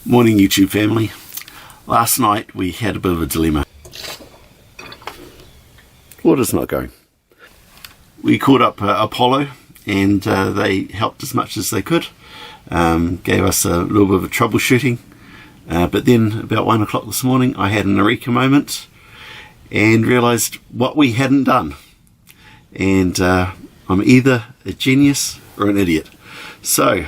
Morning YouTube family. Last night we had a bit of a dilemma. Water's not going. We called up Apollo and they helped as much as they could. Gave us a little bit of troubleshooting. But then about 1 o'clock this morning I had an eureka moment and realised what we hadn't done. And I'm either a genius or an idiot. So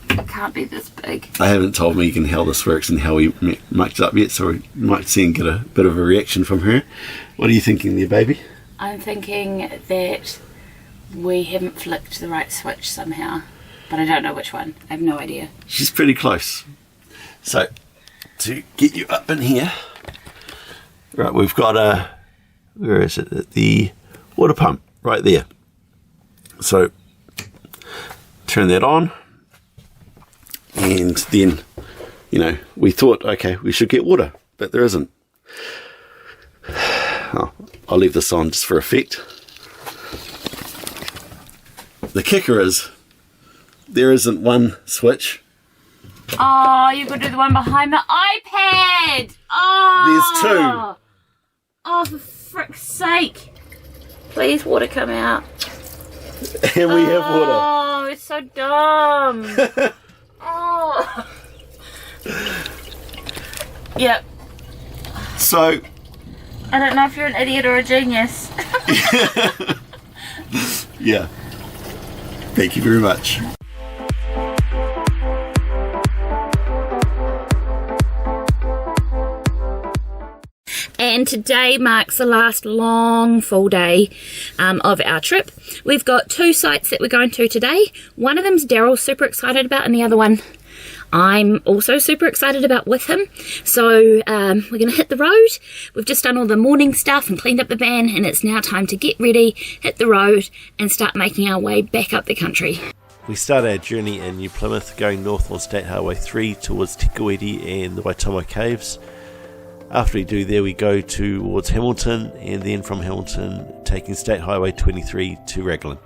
it can't be this big. I haven't told Megan how this works and how we mucked it up yet, so we might see and get a bit of a reaction from her. What are you thinking there, baby? I'm thinking that we haven't flicked the right switch somehow, but I don't know which one. I have no idea. She's pretty close. So, to get you up in here, right, we've got a, where is it? The water pump right there. So, turn that on. And then, you know, we thought, okay, we should get water, but there isn't. Oh, I'll leave this on just for effect. The kicker is, there isn't one switch. Oh, you've got to do the one behind the iPad. Oh, There's two. Oh, for frick's sake. Please, water come out. And we have water. Oh, it's so dumb. Oh. Yep. So, I don't know if you're an idiot or a genius. yeah. Thank you very much. And today marks the last long full day of our trip. We've got 2 sites that we're going to today. One of them's Daryl's super excited about, and the other one I'm also super excited about with him. So we're going to hit the road. We've just done all the morning stuff and cleaned up the van, and it's now time to get ready, hit the road, and start making our way back up the country. We start our journey in New Plymouth, going north on State Highway 3 towards Te Kuiti and the Waitomo Caves. After we do there, we go towards Hamilton, and then from Hamilton taking State Highway 23 to Raglan.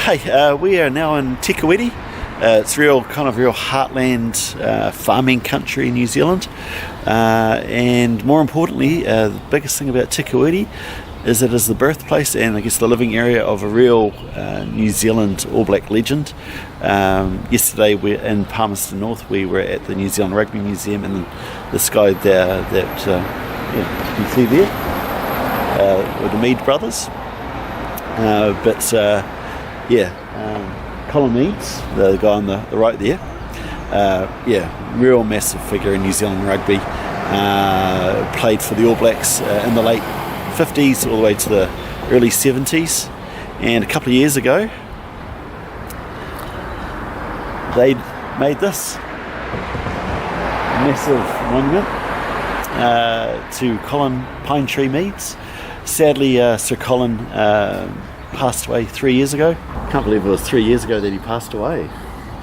Hey, we are now in Te Kuiti. It's real heartland farming country in New Zealand, and more importantly, the biggest thing about Te Kuiti is it is the birthplace and I guess the living area of a real New Zealand All Black legend. Yesterday we're in Palmerston North. We were at the New Zealand Rugby Museum, and this guy there that you can see there were the Mead brothers. Colin Meads, the guy on the right there, real massive figure in New Zealand rugby, played for the All Blacks in the late 50s all the way to the early 70s, and a couple of years ago they made this massive monument to Colin Pine Tree Meads. Sadly, Sir Colin passed away 3 years ago. Can't believe it was 3 years ago that he passed away.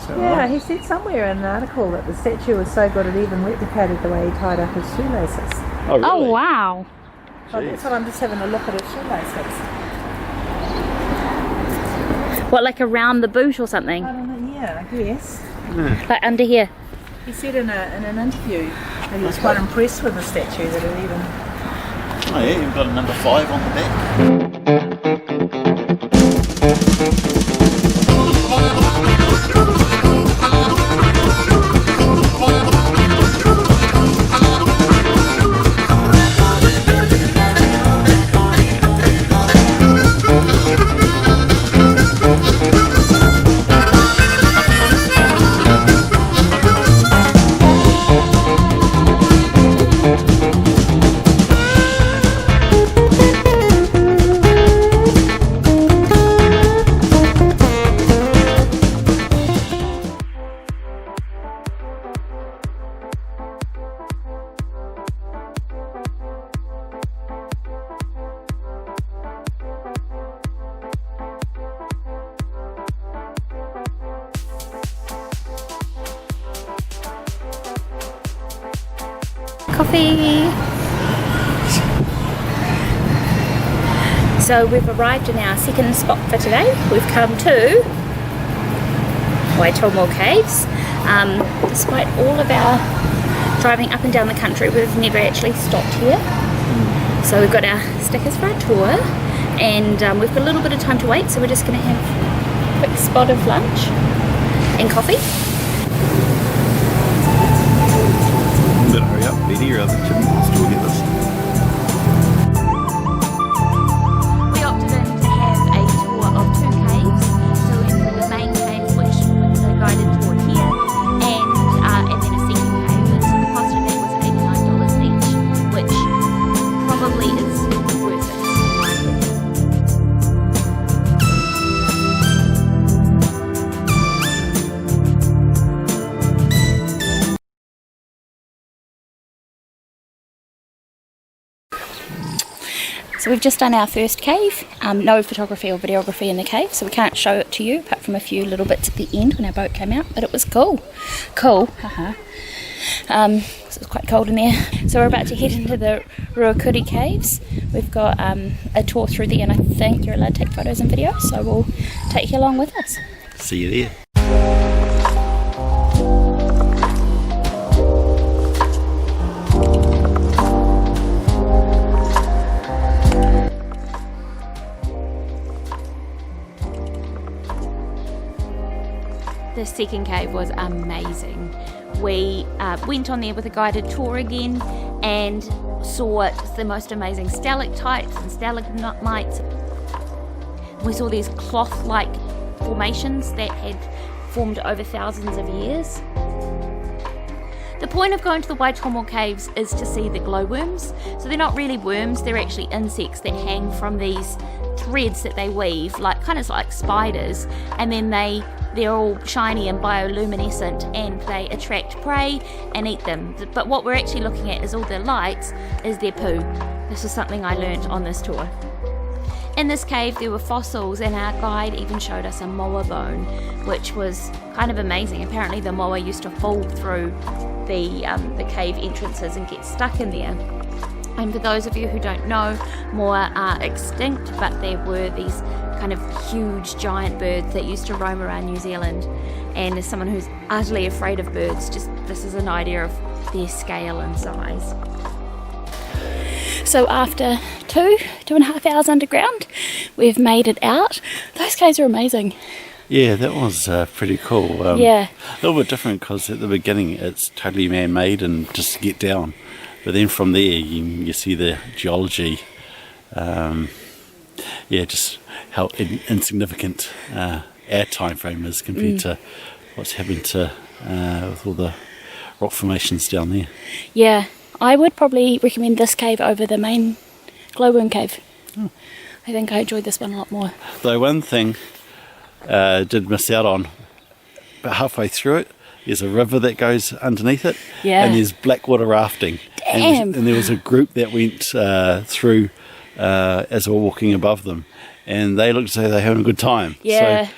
Yeah, right? He said somewhere in an article that the statue was so good it even replicated the way he tied up his shoelaces. Oh, really? Oh, wow. Oh, that's what I'm just having a look at his shoelaces. What, like around the boot or something? I don't know, yeah, I guess. Yeah. Like under here? He said in an interview that he was quite impressed with the statue, that it even... Oh yeah, you've got a number 5 on the back. Coffee. So we've arrived in our second spot for today. We've come to Waitomo Caves. Despite all of our driving up and down the country, we've never actually stopped here. So we've got our stickers for our tour, and we've got a little bit of time to wait, so we're just going to have a quick spot of lunch and coffee. Better hurry up, Betty, or other Jimmy will still get this. We opted in to have a tour of 2 caves. So we went through the main cave, which was a guided tour here, and then a second cave. And so the cost of that was $89 each, which probably is worth it, in my opinion. So we've just done our first cave. No photography or videography in the cave, so we can't show it to you apart from a few little bits at the end when our boat came out, but it was cool. Haha. So it was quite cold in there. So we're about to head into the Ruakuri Caves. We've got a tour through there, and I think you're allowed to take photos and videos, so we'll take you along with us. See you there. The second cave was amazing. We went on there with a guided tour again and saw the most amazing stalactites and stalagmites. We saw these cloth-like formations that had formed over thousands of years. The point of going to the Waitomo Caves is to see the glowworms. So they're not really worms, they're actually insects that hang from these threads that they weave, kind of like spiders, and then they're all shiny and bioluminescent, and they attract prey and eat them. But what we're actually looking at is all the lights is their poo. This is something I learnt on this tour. In this cave there were fossils, and our guide even showed us a moa bone, which was kind of amazing. Apparently the moa used to fall through the cave entrances and get stuck in there. And for those of you who don't know, moa are extinct, but there were these kind of huge giant birds that used to roam around New Zealand. And as someone who's utterly afraid of birds, this is an idea of their scale and size. So after 2.5 hours underground, we've made it out. Those caves are amazing. Yeah, that was pretty cool. Yeah. A little bit different because at the beginning it's totally man-made and just to get down. But then from there you see the geology. Just how insignificant our time frame is compared to what's happened to with all the rock formations down there. Yeah, I would probably recommend this cave over the main glowworm cave. I think I enjoyed this one a lot more. Though one thing did miss out on, about halfway through it, there's a river that goes underneath it, and there's blackwater rafting. Damn. And there was a group that went through as we were walking above them, and they looked as though they were having a good time. Yeah. So,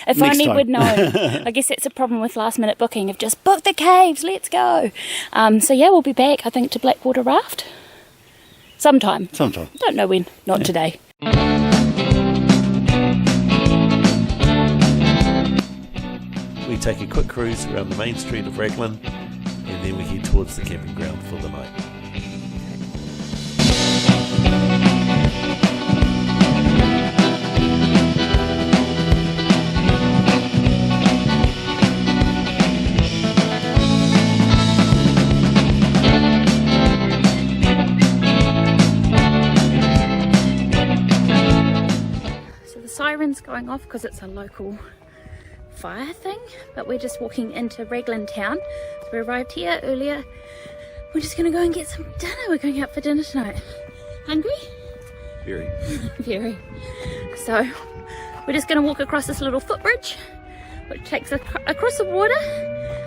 if only we'd known. I guess that's a problem with last minute booking, of just book the caves, let's go. We'll be back, I think, to Blackwater Raft. Sometime. Don't know when. Not today. We take a quick cruise around the main street of Raglan, and then we head towards the camping ground for the night. Sirens going off because it's a local fire thing, but we're just walking into Raglan town. So we arrived here earlier. We're just gonna go and get some dinner. We're going out for dinner tonight. Hungry? Very. Very. So we're just gonna walk across this little footbridge which takes us across the water,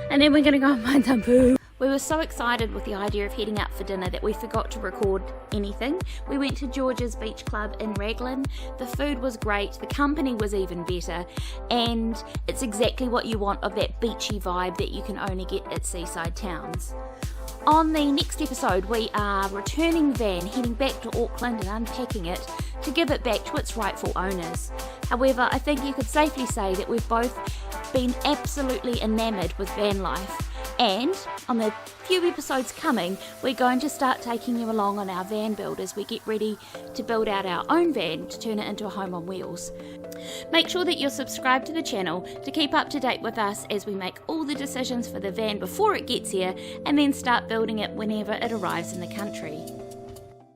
and then we're gonna go and find some food. We were so excited with the idea of heading out for dinner that we forgot to record anything. We went to George's Beach Club in Raglan. The food was great, the company was even better, and it's exactly what you want of that beachy vibe that you can only get at seaside towns. On the next episode, we are returning the van, heading back to Auckland and unpacking it to give it back to its rightful owners. However, I think you could safely say that we've both been absolutely enamoured with van life. And on the few episodes coming, we're going to start taking you along on our van build as we get ready to build out our own van to turn it into a home on wheels. Make sure that you're subscribed to the channel to keep up to date with us as we make all the decisions for the van before it gets here and then start building it whenever it arrives in the country.